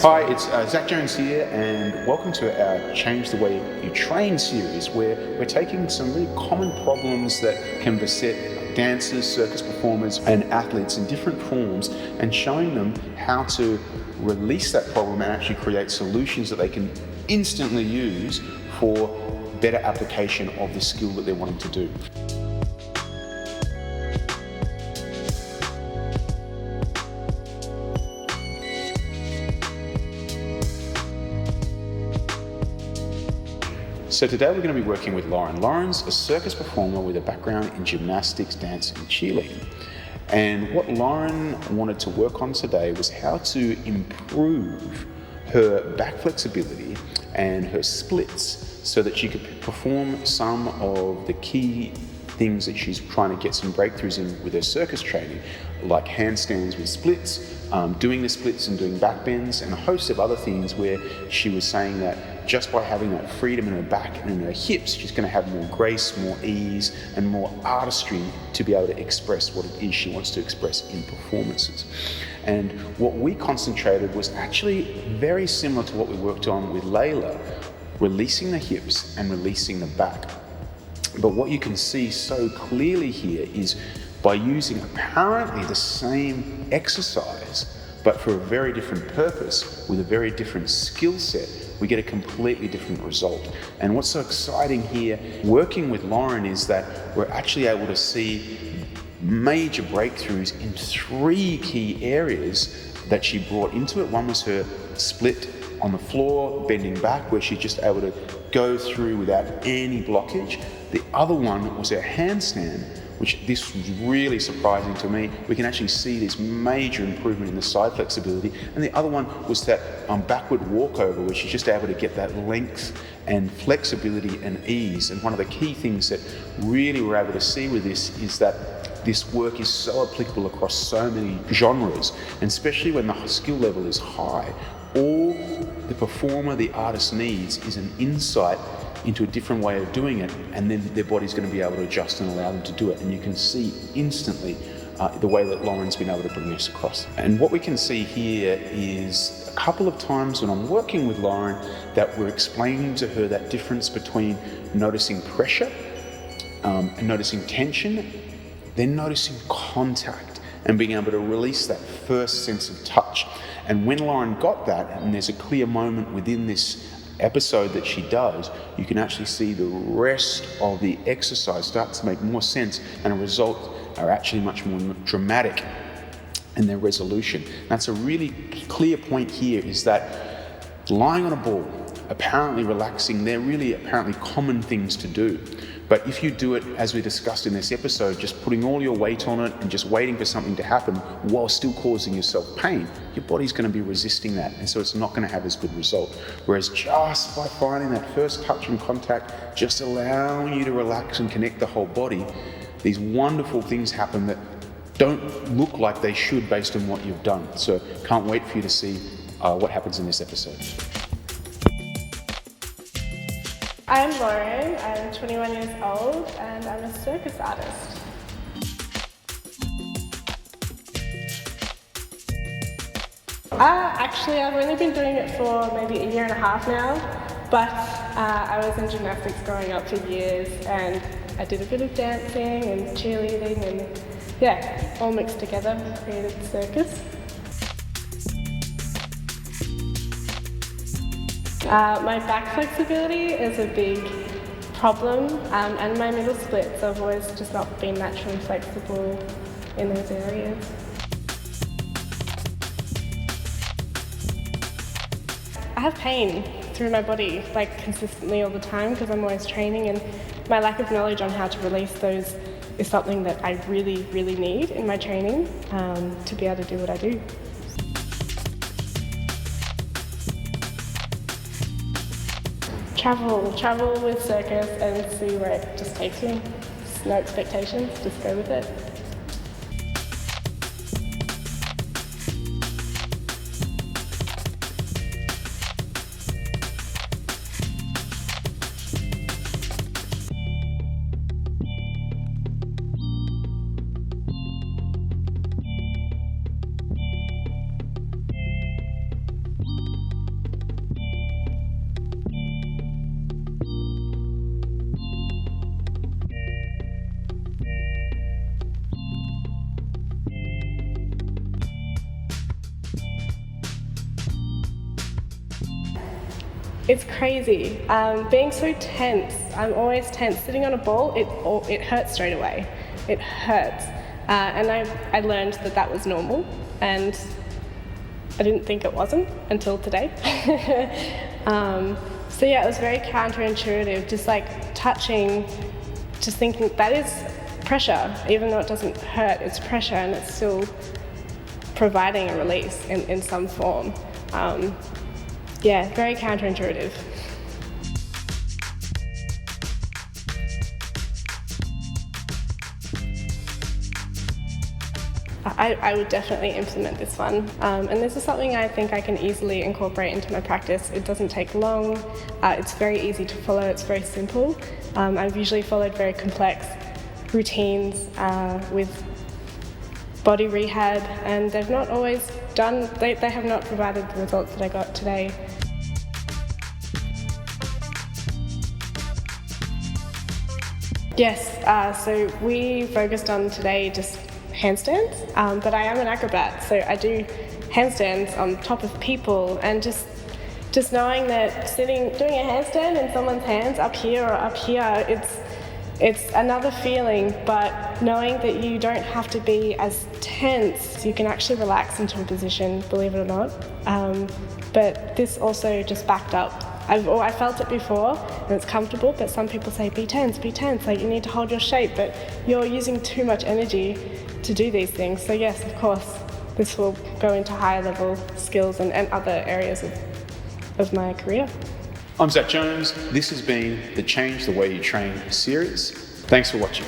Hi, it's Zach Jones here, and welcome to our Change the Way You Train series, where we're taking some really common problems that can beset dancers, circus performers, and athletes in different forms, and showing them how to release that problem and actually create solutions that they can instantly use for better application of the skill that they're wanting to do. So today we're going to be working with Lauren. Lauren's a circus performer with a background in gymnastics, dance and cheerleading. And what Lauren wanted to work on today was how to improve her back flexibility and her splits so that she could perform some of the key things that she's trying to get some breakthroughs in with her circus training, like handstands with splits, doing the splits and doing back bends, and a host of other things where she was saying that just by having that freedom in her back and in her hips, she's going to have more grace, more ease, and more artistry to be able to express what it is she wants to express in performances. And what we concentrated was actually very similar to what we worked on with Layla, releasing the hips and releasing the back. But what you can see so clearly here is by using apparently the same exercise, but for a very different purpose, with a very different skill set, we get a completely different result. And what's so exciting here, working with Lauren, is that we're actually able to see major breakthroughs in three key areas that she brought into it. One was her split on the floor, bending back, where she's just able to go through without any blockage. The other one was her handstand, which this was really surprising to me. We can actually see this major improvement in the side flexibility. And the other one was that backward walkover, where she's just able to get that length and flexibility and ease. And one of the key things that really we're able to see with this is that this work is so applicable across so many genres, and especially when the skill level is high. All the performer, the artist needs is an insight into a different way of doing it, and then their body's going to be able to adjust and allow them to do it. And you can see instantly the way that Lauren's been able to bring this across. And what we can see here is a couple of times when I'm working with Lauren that we're explaining to her that difference between noticing pressure and noticing tension, then noticing contact and being able to release that first sense of touch. And when Lauren got that, and there's a clear moment within this episode that she does, you can actually see the rest of the exercise start to make more sense, and the results are actually much more dramatic in their resolution. That's a really clear point here, is that lying on a ball, apparently relaxing, they're really apparently common things to do. But if you do it, as we discussed in this episode, just putting all your weight on it and just waiting for something to happen while still causing yourself pain, your body's going to be resisting that, and so it's not going to have as good result. Whereas just by finding that first touch and contact, just allowing you to relax and connect the whole body, these wonderful things happen that don't look like they should based on what you've done. So can't wait for you to see what happens in this episode. I'm Lauren, I'm 21 years old and I'm a circus artist. Actually, I've only been doing it for maybe a year and a half now, but I was in gymnastics growing up for years, and I did a bit of dancing and cheerleading, and yeah, all mixed together, created Circus. My back flexibility is a big problem, and my middle splits. I've always just not been naturally flexible in those areas. I have pain through my body, like consistently all the time, because I'm always training, and my lack of knowledge on how to release those is something that I really, really need in my training to be able to do what I do. Travel with Circus and see where it just takes me. Just no expectations, just go with it. It's crazy. Being so tense, I'm always tense. Sitting on a ball, it hurts straight away. It hurts. And I learned that was normal, and I didn't think it wasn't until today. So yeah, it was very counterintuitive, just like touching, just thinking that is pressure. Even though it doesn't hurt, it's pressure, and it's still providing a release in some form. Yeah, very counterintuitive. I would definitely implement this one. And this is something I think I can easily incorporate into my practice. It doesn't take long, it's very easy to follow, it's very simple. I've usually followed very complex routines with body rehab, and they've not always done, they have not provided the results that I got today. Yes, so we focused on today just handstands, but I am an acrobat, so I do handstands on top of people, and just knowing that doing a handstand in someone's hands up here or up here, it's another feeling, but knowing that you don't have to be as tense, you can actually relax into a position, believe it or not. But this also just backed up. I felt it before, and it's comfortable, but some people say, be tense, like you need to hold your shape, but you're using too much energy to do these things. So yes, of course, this will go into higher level skills and other areas of my career. I'm Zach Jones. This has been the Change the Way You Train series. Thanks for watching.